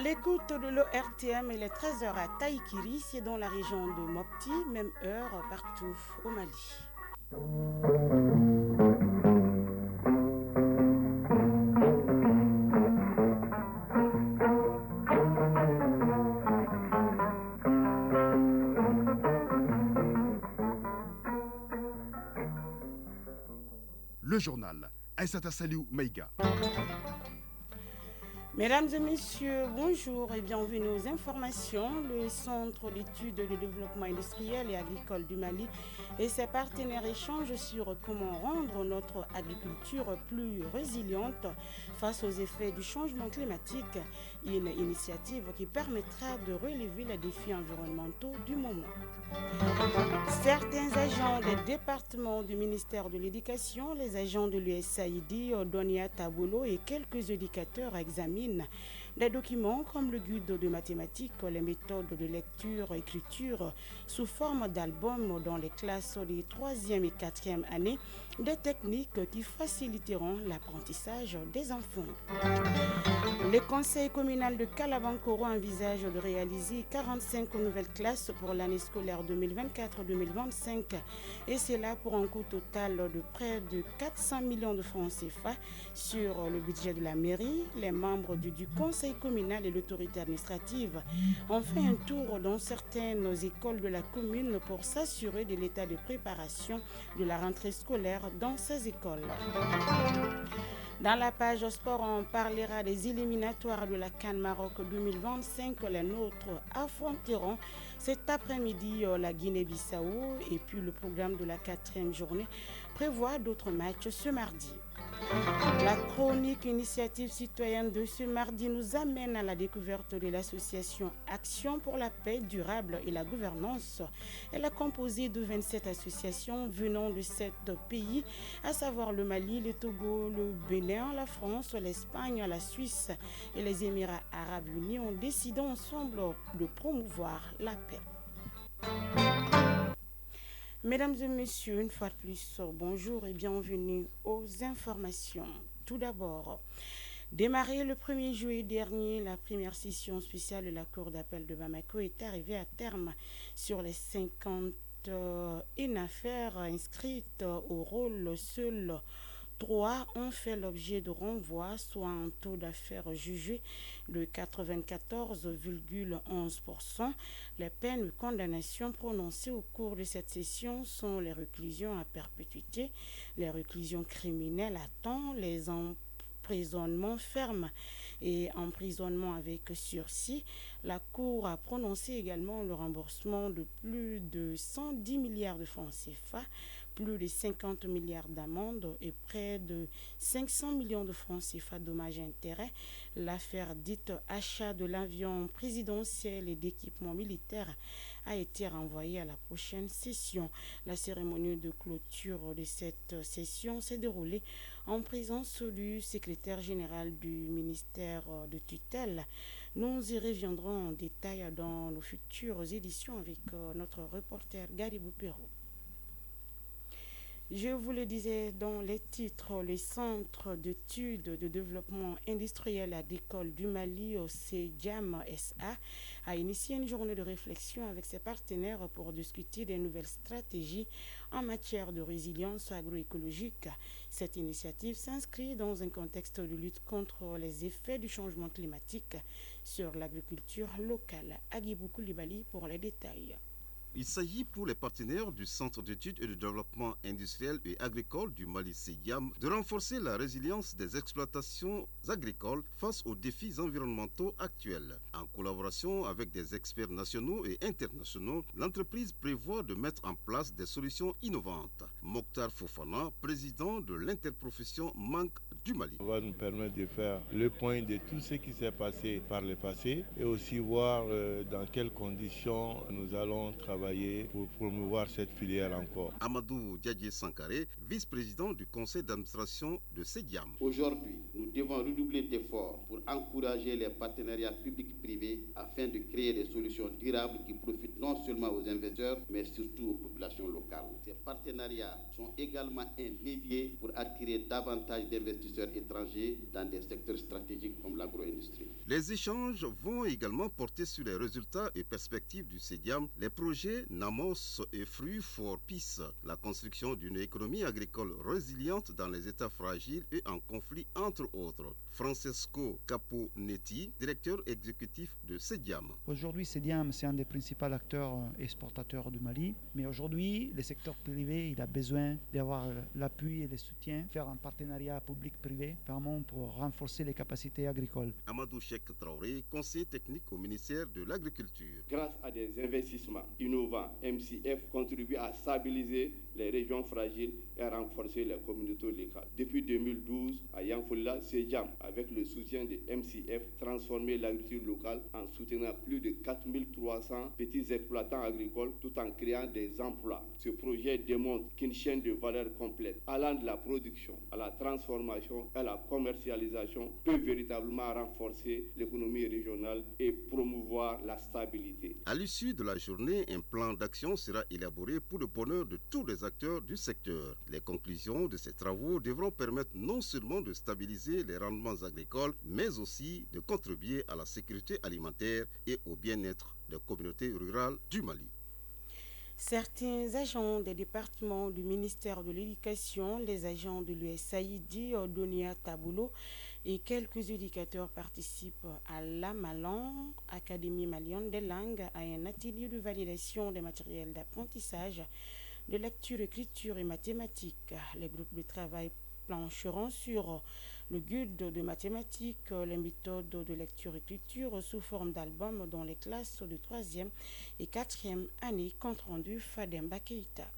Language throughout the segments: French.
l'écoute de l'ORTM, il est 13h à Taïkiri, c'est dans la région de Mopti, même heure partout au Mali. Le journal Aïssata Saliou Maïga. Mesdames et messieurs, bonjour et bienvenue aux informations. Le Centre d'études de développement industriel et agricole du Mali et ses partenaires échangent sur comment rendre notre agriculture plus résiliente face aux effets du changement climatique. Une initiative qui permettra de relever les défis environnementaux du moment. Certains agents des départements du ministère de l'Éducation, les agents de l'USAID, Donia Tabolo et quelques éducateurs examinent des documents comme le guide de mathématiques, les méthodes de lecture-écriture sous forme d'albums dans les classes des 3e et 4e années, des techniques qui faciliteront l'apprentissage des enfants. Le conseil communal de Kalabankoro envisage de réaliser 45 nouvelles classes pour l'année scolaire 2024-2025 et c'est là pour un coût total de près de 400 millions de francs CFA sur le budget de la mairie. Les membres du conseil communal et l'autorité administrative ont fait un tour dans certaines écoles de la commune pour s'assurer de l'état de préparation de la rentrée scolaire dans ces écoles. Dans la page sport, on parlera des éliminatoires de la CAN Maroc 2025. Les nôtres affronteront cet après-midi la Guinée-Bissau et puis le programme de la 4e journée prévoit d'autres matchs ce mardi. La chronique initiative citoyenne de ce mardi nous amène à la découverte de l'association Action pour la paix durable et la gouvernance. Elle est composée de 27 associations venant de 7 pays, à savoir le Mali, le Togo, le Bénin, la France, l'Espagne, la Suisse et les Émirats arabes unis ont décidé ensemble de promouvoir la paix. Mesdames et messieurs, une fois de plus, bonjour et bienvenue aux informations. Tout d'abord, démarrée le 1er juillet dernier, la première session spéciale de la Cour d'appel de Bamako est arrivée à terme sur les 51 affaires inscrites au rôle. Seules 3 ont fait l'objet de renvoi, soit un taux d'affaires jugé de 94,11%. Les peines de condamnation prononcées au cours de cette session sont les réclusions à perpétuité, les réclusions criminelles à temps, les emprisonnements fermes et emprisonnement avec sursis. La Cour a prononcé également le remboursement de plus de 110 milliards de francs CFA, plus de 50 milliards d'amendes et près de 500 millions de francs CFA dommages et intérêts. L'affaire dite achat de l'avion présidentiel et d'équipements militaires a été renvoyée à la prochaine session. La cérémonie de clôture de cette session s'est déroulée en présence du secrétaire général du ministère de tutelle. Nous y reviendrons en détail dans nos futures éditions avec notre reporter Garibou Perrault. Je vous le disais dans les titres, le Centre d'études de développement industriel agricole du Mali, au CEDIAM SA, a initié une journée de réflexion avec ses partenaires pour discuter des nouvelles stratégies en matière de résilience agroécologique. Cette initiative s'inscrit dans un contexte de lutte contre les effets du changement climatique sur l'agriculture locale. Agibou Koulibaly pour les détails. Il s'agit pour les partenaires du Centre d'études et de développement industriel et agricole du Mali CEDIAM de renforcer la résilience des exploitations agricoles face aux défis environnementaux actuels. En collaboration avec des experts nationaux et internationaux, l'entreprise prévoit de mettre en place des solutions innovantes. Mokhtar Fofana, président de l'interprofession Manque du Mali. Ça va nous permettre de faire le point de tout ce qui s'est passé par le passé et aussi voir dans quelles conditions nous allons travailler pour promouvoir cette filière encore. Amadou Diadje Sankaré, vice-président du conseil d'administration de CEDIAM. Aujourd'hui, nous devons redoubler d'efforts pour encourager les partenariats publics-privés afin de créer des solutions durables qui profitent non seulement aux investisseurs, mais surtout aux populations locales. Ces partenariats sont également un levier pour attirer davantage d'investisseurs investisseurs étrangers dans des secteurs stratégiques comme l'agro-industrie. Les échanges vont également porter sur les résultats et perspectives du CEDIAM, les projets Namos et Fruits for Peace, la construction d'une économie agricole résiliente dans les États fragiles et en conflit entre autres. Francesco Caponetti, directeur exécutif de CEDIAM. Aujourd'hui, CEDIAM, c'est un des principaux acteurs exportateurs du Mali, mais aujourd'hui, le secteur privé, il a besoin d'avoir l'appui et le soutien, faire un partenariat public-privé, vraiment pour renforcer les capacités agricoles. Amadou Cheikh Traoré, conseiller technique au ministère de l'Agriculture. Grâce à des investissements innovants, MCF contribue à stabiliser les régions fragiles et à renforcer les communautés locales. Depuis 2012, à Yanfoula, CEDIAM, avec le soutien de MCF, transformé l'agriculture locale en soutenant plus de 4300 petits exploitants agricoles tout en créant des emplois. Ce projet démontre qu'une chaîne de valeur complète, allant de la production à la transformation et à la commercialisation, peut véritablement renforcer l'économie régionale et promouvoir la stabilité. À l'issue de la journée, un plan d'action sera élaboré pour le bonheur de tous les acteurs du secteur. Les conclusions de ces travaux devront permettre non seulement de stabiliser les rendements agricoles, mais aussi de contribuer à la sécurité alimentaire et au bien-être des communautés rurales du Mali. Certains agents des départements du ministère de l'Éducation, les agents de l'USAID, Donia Taboulo et quelques éducateurs participent à l'AMALAN, Académie malienne des langues, à un atelier de validation des matériels d'apprentissage, de lecture, écriture et mathématiques. Les groupes de travail plancheront sur le guide de mathématiques, les méthodes de lecture-écriture sous forme d'albums dans les classes de 3e et 4e année, compte rendu Fademba Keïta.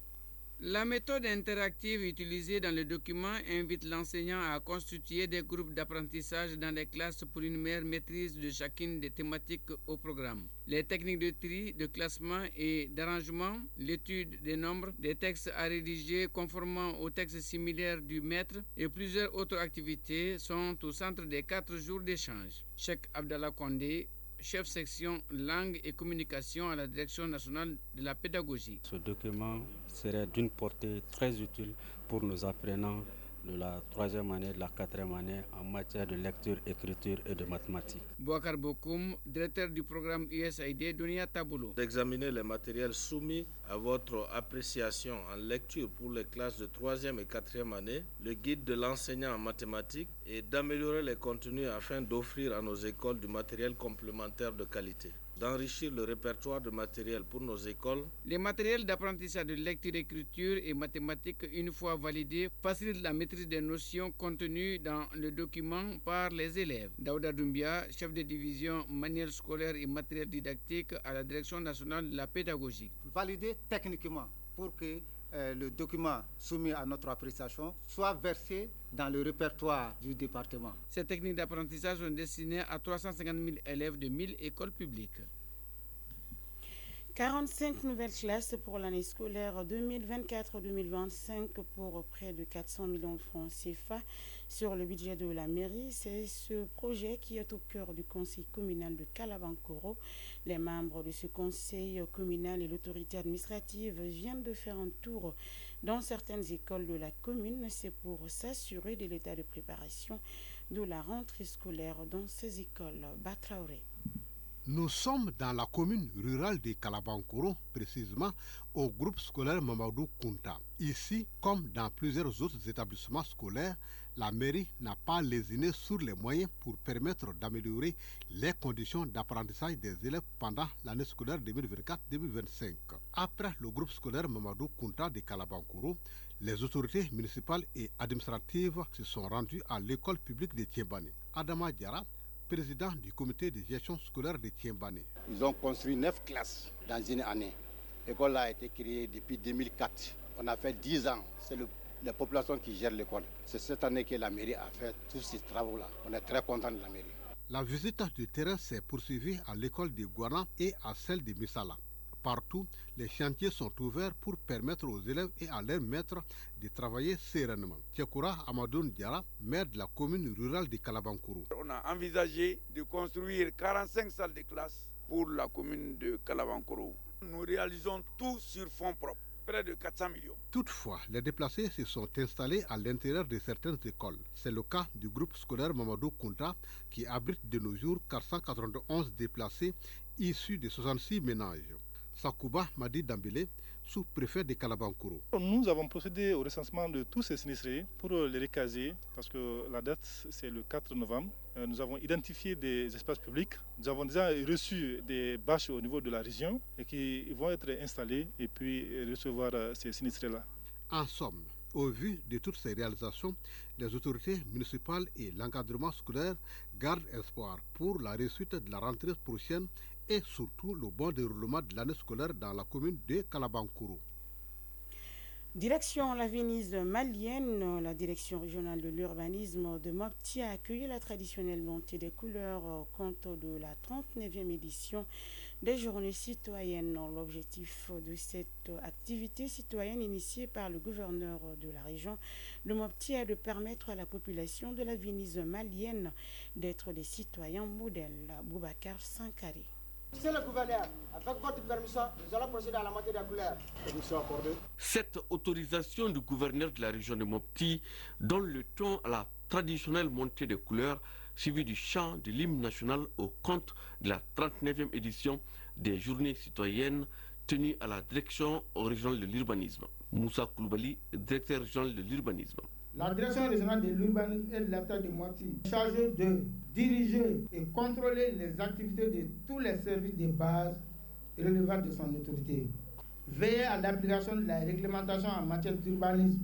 La méthode interactive utilisée dans le document invite l'enseignant à constituer des groupes d'apprentissage dans les classes pour une meilleure maîtrise de chacune des thématiques au programme. Les techniques de tri, de classement et d'arrangement, l'étude des nombres, des textes à rédiger conformément aux textes similaires du maître et plusieurs autres activités sont au centre des 4 jours d'échange. Cheikh Abdallah Kondé, chef section langue et communication à la Direction nationale de la pédagogie. Ce document serait d'une portée très utile pour nos apprenants de la 3e année, de la 4e année en matière de lecture, écriture et de mathématiques. Bouakar Bokoum, directeur du programme USAID, Donia Taboulo. D'examiner les matériels soumis à votre appréciation en lecture pour les classes de 3e et 4e année, le guide de l'enseignant en mathématiques et d'améliorer les contenus afin d'offrir à nos écoles du matériel complémentaire de qualité. D'enrichir le répertoire de matériel pour nos écoles. Les matériels d'apprentissage de lecture, écriture et mathématiques, une fois validés, facilitent la maîtrise des notions contenues dans le document par les élèves. Daouda Doumbia, chef de division manuel scolaire et matériel didactique à la Direction nationale de la pédagogie. Valider techniquement pour que le document soumis à notre appréciation soit versé dans le répertoire du département. Ces techniques d'apprentissage sont destinées à 350 000 élèves de 1000 écoles publiques. 45 nouvelles classes pour l'année scolaire 2024-2025 pour près de 400 millions de francs CFA sur le budget de la mairie. C'est ce projet qui est au cœur du conseil communal de Kalabankoro. Les membres de ce conseil communal et l'autorité administrative viennent de faire un tour dans certaines écoles de la commune. C'est pour s'assurer de l'état de préparation de la rentrée scolaire dans ces écoles. Batraoré. Nous sommes dans la commune rurale de Kalabankoro, précisément au groupe scolaire Mamadou Kounta. Ici, comme dans plusieurs autres établissements scolaires, la mairie n'a pas lésiné sur les moyens pour permettre d'améliorer les conditions d'apprentissage des élèves pendant l'année scolaire 2024-2025. Après le groupe scolaire Mamadou Kounta de Kalabankoro, les autorités municipales et administratives se sont rendues à l'école publique de Tiembane. Adama Diara, président du comité de gestion scolaire de Tiembane. Ils ont construit 9 classes dans une année. L'école a été créée depuis 2004. On a fait 10 ans. C'est la population qui gère l'école. C'est cette année que la mairie a fait tous ces travaux-là. On est très content de la mairie. La visite du terrain s'est poursuivie à l'école de Gouana et à celle de Missala. Partout, les chantiers sont ouverts pour permettre aux élèves et à leurs maîtres de travailler sereinement. Tchekoura Amadoun Diara, maire de la commune rurale de Kalabankoro. On a envisagé de construire 45 salles de classe pour la commune de Kalabankoro. Nous réalisons tout sur fonds propres. près de 400 millions. Toutefois, les déplacés se sont installés à l'intérieur de certaines écoles. C'est le cas du groupe scolaire Mamadou Kounta qui abrite de nos jours 491 déplacés issus de 66 ménages. Sakouba Madi Dambélé, sous-préfet de Kalabankouro. Nous avons procédé au recensement de tous ces sinistrés pour les recaser parce que la date c'est le 4 novembre. Nous avons identifié des espaces publics. Nous avons déjà reçu des bâches au niveau de la région et qui vont être installées et puis recevoir ces sinistrés-là. En somme, au vu de toutes ces réalisations, les autorités municipales et l'encadrement scolaire gardent espoir pour la réussite de la rentrée prochaine et surtout le bon déroulement de l'année scolaire dans la commune de Kalabankouro. Direction la Venise malienne, la direction régionale de l'urbanisme de Mopti a accueilli la traditionnelle montée des couleurs au compte de la 39e édition des journées citoyennes. L'objectif de cette activité citoyenne initiée par le gouverneur de la région de Mopti est de permettre à la population de la Venise malienne d'être des citoyens modèles. Boubacar Sankari. Monsieur le gouverneur, avec votre permission, nous allons procéder à la montée des couleurs. Cette autorisation du gouverneur de la région de Mopti donne le ton à la traditionnelle montée des couleurs suivie du chant de l'hymne national au compte de la 39e édition des journées citoyennes tenues à la direction régionale de l'urbanisme. Moussa Koulibaly, directeur régional de l'urbanisme. La direction régionale de l'urbanisme et de l'habitat de Mopti est chargée de diriger et contrôler les activités de tous les services de base relevant de son autorité. Veiller à l'application de la réglementation en matière d'urbanisme,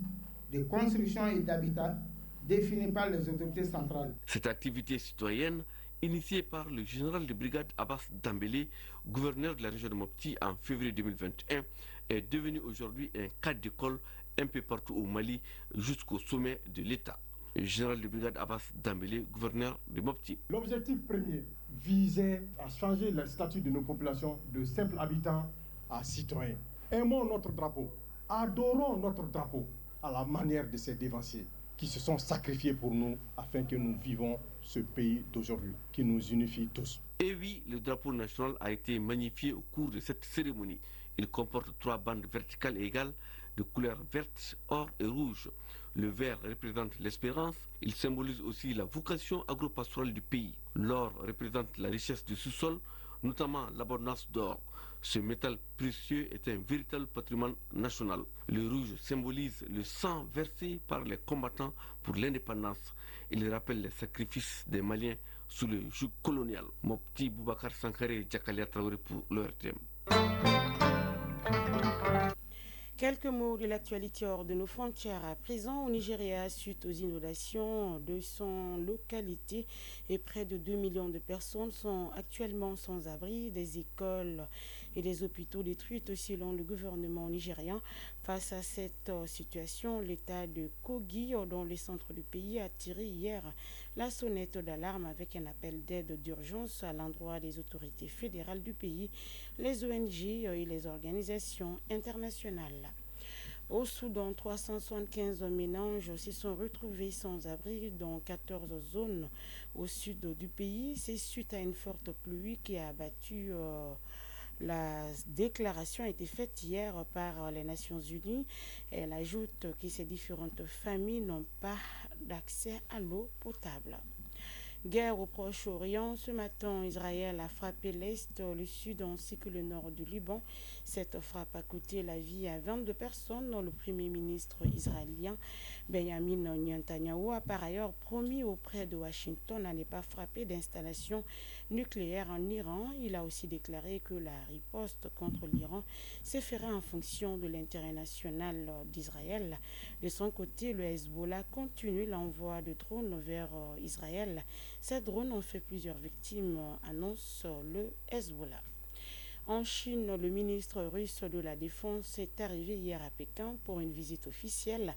de construction et d'habitat définie par les autorités centrales. Cette activité citoyenne, initiée par le général de brigade Abbas Dambélé, gouverneur de la région de Mopti en février 2021, est devenue aujourd'hui un cadre d'école un peu partout au Mali jusqu'au sommet de l'État. Le général de brigade Abbas Dambélé, gouverneur de Mopti. L'objectif premier visait à changer le statut de nos populations de simples habitants à citoyens. Aimons notre drapeau, adorons notre drapeau à la manière de ces dévanciers qui se sont sacrifiés pour nous afin que nous vivons ce pays d'aujourd'hui, qui nous unifie tous. Et oui, le drapeau national a été magnifié au cours de cette cérémonie. Il comporte 3 bandes verticales égales de couleurs verte, or et rouge. Le vert représente l'espérance. Il symbolise aussi la vocation agro-pastorale du pays. L'or représente la richesse du sous-sol, notamment l'abondance d'or. Ce métal précieux est un véritable patrimoine national. Le rouge symbolise le sang versé par les combattants pour l'indépendance. Il rappelle les sacrifices des Maliens sous le joug colonial. Mopti Boubacar Sankare et Djakalia Traoré pour l'ORTM. Quelques mots de l'actualité hors de nos frontières. À présent, au Nigeria, suite aux inondations de son localité, et près de 2 millions de personnes sont actuellement sans abri. Des écoles et des hôpitaux détruits selon le gouvernement nigérian. Face à cette situation, l'État de Kogi, dans le centre du pays, a tiré hier la sonnette d'alarme avec un appel d'aide d'urgence à l'endroit des autorités fédérales du pays, les ONG et les organisations internationales. Au Soudan, 375 ménages se sont retrouvés sans abri dans 14 zones au sud du pays. C'est suite à une forte pluie qui a abattu. La déclaration a été faite hier par les Nations Unies. Elle ajoute que ces différentes familles n'ont pas d'accès à l'eau potable. Guerre au Proche-Orient. Ce matin, Israël a frappé l'Est, le Sud ainsi que le Nord du Liban. Cette frappe a coûté la vie à 22 personnes. Le Premier ministre israélien Benjamin Netanyahu a par ailleurs promis auprès de Washington à ne pas frapper d'installations nucléaires en Iran. Il a aussi déclaré que la riposte contre l'Iran se ferait en fonction de l'intérêt national d'Israël. De son côté, le Hezbollah continue l'envoi de drones vers Israël. Ces drones ont fait plusieurs victimes, annonce le Hezbollah. En Chine, le ministre russe de la Défense est arrivé hier à Pékin pour une visite officielle.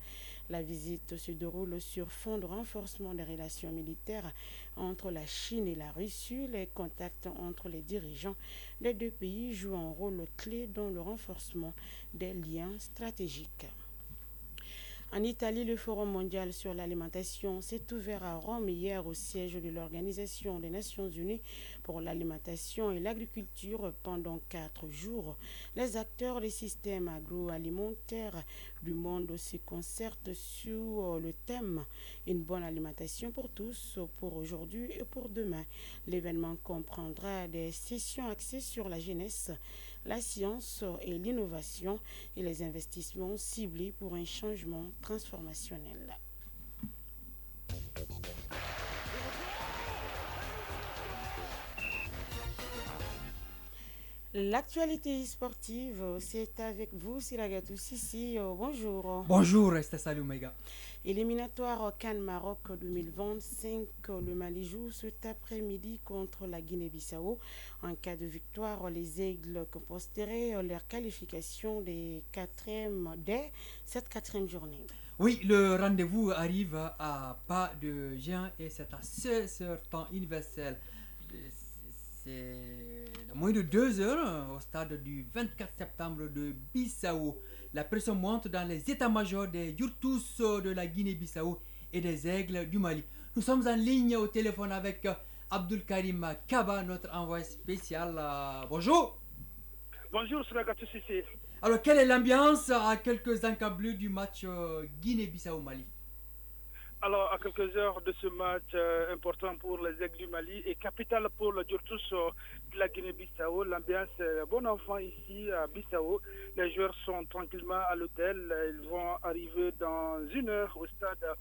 La visite se déroule sur fond de renforcement des relations militaires entre la Chine et la Russie. Les contacts entre les dirigeants des deux pays jouent un rôle clé dans le renforcement des liens stratégiques. En Italie, le Forum mondial sur l'alimentation s'est ouvert à Rome hier au siège de l'Organisation des Nations Unies pour l'alimentation et l'agriculture pendant 4 jours. Les acteurs des systèmes agroalimentaires du monde se concertent sur le thème « Une bonne alimentation pour tous, pour aujourd'hui et pour demain ». L'événement comprendra des sessions axées sur la jeunesse, la science et l'innovation et les investissements ciblés pour un changement transformationnel. L'actualité sportive, c'est avec vous, Siragatou Sissi. Bonjour. Bonjour, Resta Salou Mega. Éliminatoire CAN Maroc 2025, le Mali joue cet après-midi contre la Guinée-Bissau. En cas de victoire, les Aigles composteraient leur qualification dès cette quatrième journée. Oui, le rendez-vous arrive à pas de géant et c'est à 16h temps universel. C'est dans moins de 2 heures au stade du 24 septembre de Bissau. La pression monte dans les états-majors des Yurtus de la Guinée-Bissau et des Aigles du Mali. Nous sommes en ligne au téléphone avec Abdul Karim Kaba, notre envoyé spécial. Bonjour. Bonjour, Sragatou Sissi. Alors, quelle est l'ambiance à quelques encablures du match Guinée-Bissau-Mali? Alors, à quelques heures de ce match important pour les Aigles du Mali et capital pour le Yurtus de la Guinée-Bissau, l'ambiance est bon enfant ici à Bissau. Les joueurs sont tranquillement à l'hôtel. Ils vont arriver dans 1 heure au stade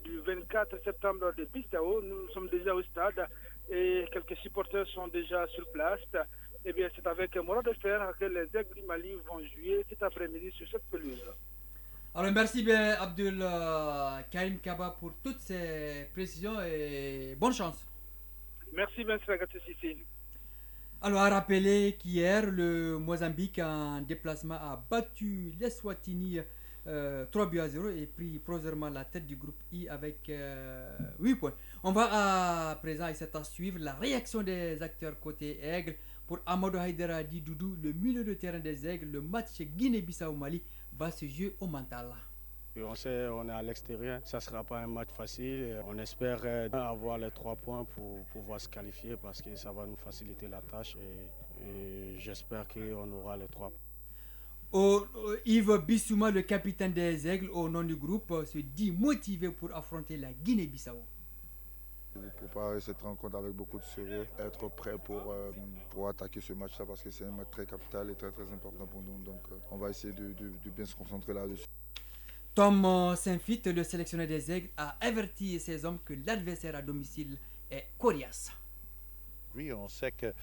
du 24 septembre de Bissau. Nous sommes déjà au stade et quelques supporters sont déjà sur place. Eh bien, c'est avec Moral de Fer que les Aigles du Mali vont jouer cet après-midi sur cette pelouse. Alors merci bien Abdul Karim Kaba pour toutes ces précisions et bonne chance. Merci bien Sragatou Sissi. Alors à rappeler qu'hier le Mozambique en déplacement a battu l'Eswatini 3-0 et pris provisoirement la tête du groupe I avec 8 points. On va à présent à suivre la réaction des acteurs côté Aigle. Pour Amadou Haïdara Doudou, le milieu de terrain des Aigles, le match Guinée-Bissau-Mali va se jouer au mental. On sait, on est à l'extérieur, ça ne sera pas un match facile. On espère avoir les 3 points pour pouvoir se qualifier parce que ça va nous faciliter la tâche et j'espère qu'on aura les 3 points. Yves Bissouma, le capitaine des Aigles, au nom du groupe, se dit motivé pour affronter la Guinée-Bissau. Vous préparez cette rencontre avec beaucoup de sérieux, être prêt pour attaquer ce match-là parce que c'est un match très capital et très très important pour nous. Donc on va essayer de bien se concentrer là-dessus. Tom Saint-Fit, le sélectionneur des Aigles, a averti ses hommes que l'adversaire à domicile est coriace. Oui, on sait que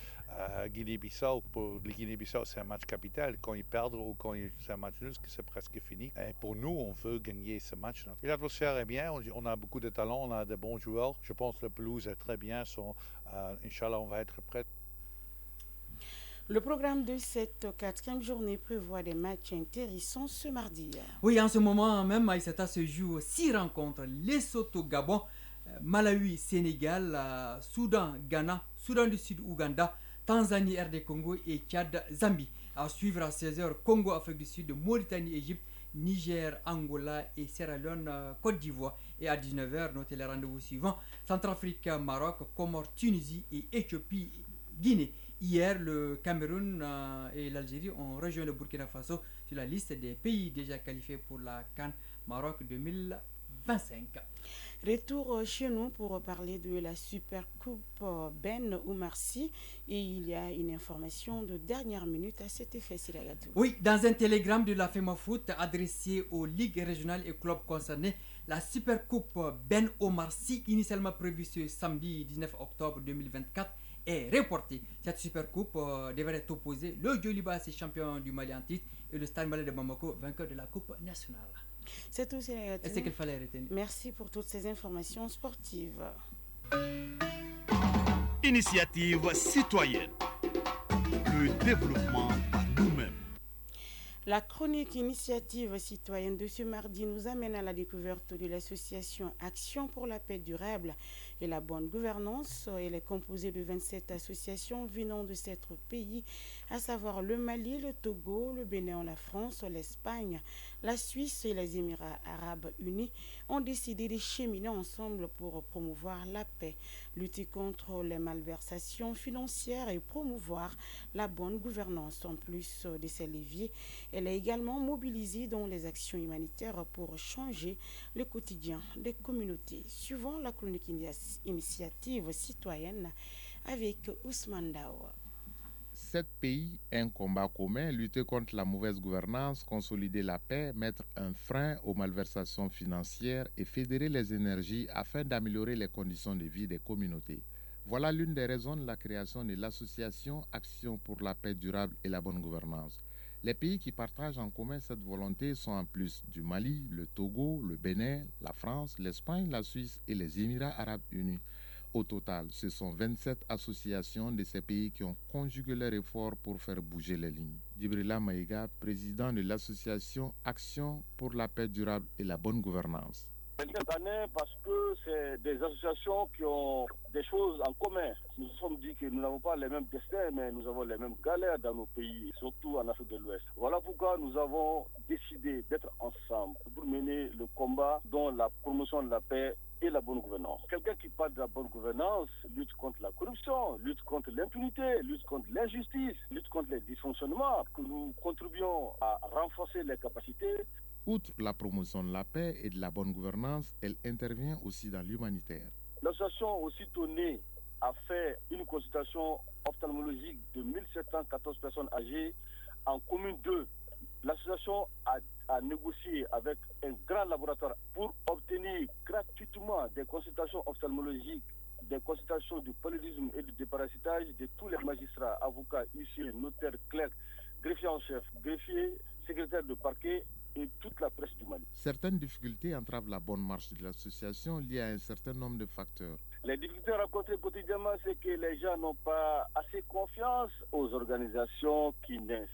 Guinée-Bissau, pour le Guinée-Bissau, c'est un match capital. Quand ils perdent ou quand c'est un match nul, c'est presque fini. Et pour nous, on veut gagner ce match. L'atmosphère est bien, on a beaucoup de talent, on a de bons joueurs. Je pense que la pelouse est très bien. Inch'Allah, on va être prêts. Le programme de cette 4e journée prévoit des matchs intéressants ce mardi. Oui, en ce moment même, Aïssata se joue 6 rencontres. Lesotho-Gabon, Malawi-Sénégal, Soudan-Ghana, Soudan du Sud, Ouganda, Tanzanie, RD Congo et Tchad, Zambie. À suivre à 16h, Congo, Afrique du Sud, Mauritanie, Égypte, Niger, Angola et Sierra Leone, Côte d'Ivoire. Et à 19h, notez les rendez-vous suivants, Centrafrique, Maroc, Comores, Tunisie et Éthiopie, Guinée. Hier, le Cameroun et l'Algérie ont rejoint le Burkina Faso sur la liste des pays déjà qualifiés pour la CAN Maroc 2025. Retour chez nous pour parler de la Super Coupe Ben Oumar Sy et il y a une information de dernière minute à cet effet, Siragatou. Oui, dans un télégramme de la FEMA Foot adressé aux ligues régionales et clubs concernés, la Super Coupe Ben Oumar Sy, initialement prévue ce samedi 19 octobre 2024, est reportée. Cette Super Coupe devrait opposer le Djoliba, champion du Mali en titre, et le Stade Malien de Bamako, vainqueur de la Coupe nationale. C'est tout, Siragatou. C'est ce qu'il fallait retenir. Merci pour toutes ces informations sportives. Initiative citoyenne. Le développement par nous-mêmes. La chronique initiative citoyenne de ce mardi nous amène à la découverte de l'association Action pour la paix durable et la bonne gouvernance. Elle est composée de 27 associations venant de 7 pays, à savoir le Mali, le Togo, le Bénin, la France, l'Espagne, la Suisse et les Émirats arabes unis ont décidé de cheminer ensemble pour promouvoir la paix, lutter contre les malversations financières et promouvoir la bonne gouvernance. En plus de ces leviers, elle est également mobilisée dans les actions humanitaires pour changer le quotidien des communautés. Suivant la chronique initiative citoyenne avec Ousmane Daoua. 7 pays, un combat commun, lutter contre la mauvaise gouvernance, consolider la paix, mettre un frein aux malversations financières et fédérer les énergies afin d'améliorer les conditions de vie des communautés. Voilà l'une des raisons de la création de l'association Action pour la paix durable et la bonne gouvernance. Les pays qui partagent en commun cette volonté sont en plus du Mali, le Togo, le Bénin, la France, l'Espagne, la Suisse et les Émirats arabes unis. Au total, ce sont 27 associations de ces pays qui ont conjugué leurs efforts pour faire bouger les lignes. Djibrila Maïga, président de l'association Action pour la paix durable et la bonne gouvernance. Cette année, parce que c'est des associations qui ont des choses en commun. Nous nous sommes dit que nous n'avons pas les mêmes destins, mais nous avons les mêmes galères dans nos pays, surtout en Afrique de l'Ouest. Voilà pourquoi nous avons décidé d'être ensemble pour mener le combat dans la promotion de la paix et la bonne gouvernance. Quelqu'un qui parle de la bonne gouvernance lutte contre la corruption, lutte contre l'impunité, lutte contre l'injustice, lutte contre les dysfonctionnements, que nous contribuons à renforcer les capacités. Outre la promotion de la paix et de la bonne gouvernance, elle intervient aussi dans l'humanitaire. L'association aussitôt née a fait une consultation ophtalmologique de 1714 personnes âgées en commune 2. L'association a négocié avec un grand laboratoire pour obtenir gratuitement des consultations ophtalmologiques, des consultations du paludisme et du déparasitage de tous les magistrats, avocats, huissiers, notaires, clercs, greffiers en chef, greffiers, secrétaires de parquet et toute la presse du Mali. Certaines difficultés entravent la bonne marche de l'association liées à un certain nombre de facteurs. Les difficultés rencontrées quotidiennement, c'est que les gens n'ont pas assez confiance aux organisations qui naissent.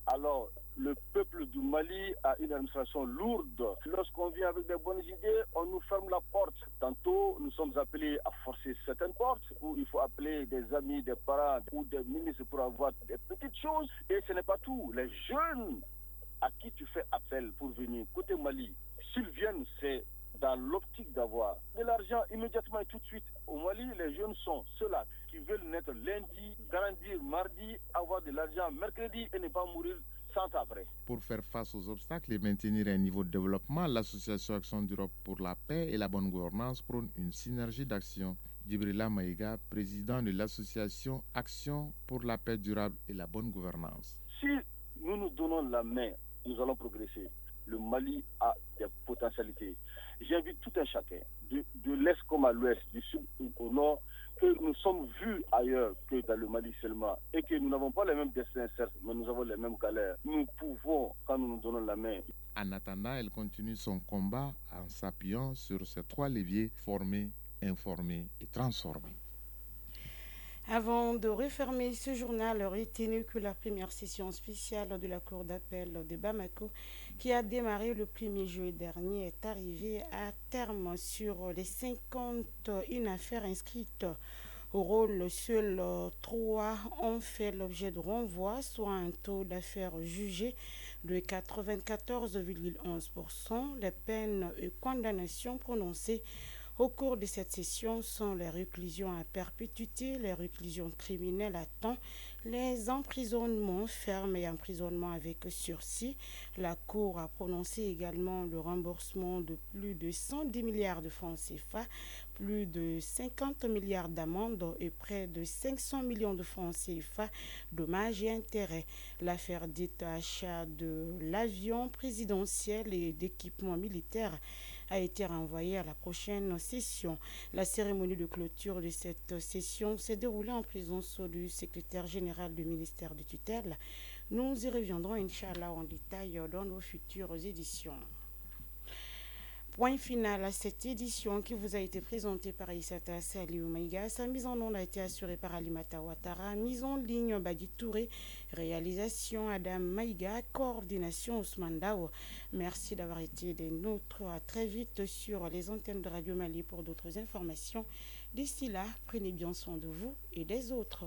Alors, le peuple du Mali a une administration lourde. Lorsqu'on vient avec des bonnes idées, on nous ferme la porte. Tantôt, nous sommes appelés à forcer certaines portes, où il faut appeler des amis, des parents ou des ministres pour avoir des petites choses. Et ce n'est pas tout. Les jeunes à qui tu fais appel pour venir côté Mali, s'ils viennent, c'est dans l'optique d'avoir de l'argent immédiatement et tout de suite. Au Mali, les jeunes sont ceux-là qui veulent naître lundi, grandir mardi, avoir de l'argent mercredi et ne pas mourir sans après. Pour faire face aux obstacles et maintenir un niveau de développement, l'association Action d'Europe pour la paix et la bonne gouvernance prône une synergie d'action. Djibrila Maïga, président de l'association Action pour la paix durable et la bonne gouvernance. Si nous nous donnons la main, nous allons progresser. Le Mali a des potentialités. J'invite tout un chacun, de l'Est comme à l'Ouest, du Sud au Nord, que nous sommes vus ailleurs que dans le Mali seulement et que nous n'avons pas les mêmes destins, certes, mais nous avons les mêmes galères. Nous pouvons, quand nous nous donnons la main. En attendant, elle continue son combat en s'appuyant sur ces 3 leviers: former, informer et transformer. Avant de refermer ce journal, retenez que la première session spéciale de la Cour d'appel de Bamako, qui a démarré le 1er juillet dernier, est arrivée à terme. Sur les 51 affaires inscrites au rôle, seules 3 ont fait l'objet de renvoi, soit un taux d'affaires jugées de 94,11%. Les peines et condamnations prononcées au cours de cette session sont les réclusions à perpétuité, les réclusions criminelles à temps, les emprisonnements fermes et emprisonnements avec sursis. La Cour a prononcé également le remboursement de plus de 110 milliards de francs CFA, plus de 50 milliards d'amendes et près de 500 millions de francs CFA, dommages et intérêts. L'affaire dite achat de l'avion présidentiel et d'équipements militaires a été renvoyée à la prochaine session. La cérémonie de clôture de cette session s'est déroulée en présence du secrétaire général du ministère de tutelle. Nous y reviendrons, Inch'Allah, en détail dans nos futures éditions. Point final à cette édition qui vous a été présentée par Issata Saliou Maïga. Sa mise en onde a été assurée par Alimata Ouattara. Mise en ligne Badi Touré. Réalisation Adam Maïga. Coordination Ousmane Dao. Merci d'avoir été des nôtres. À très vite sur les antennes de Radio Mali pour d'autres informations. D'ici là, prenez bien soin de vous et des autres.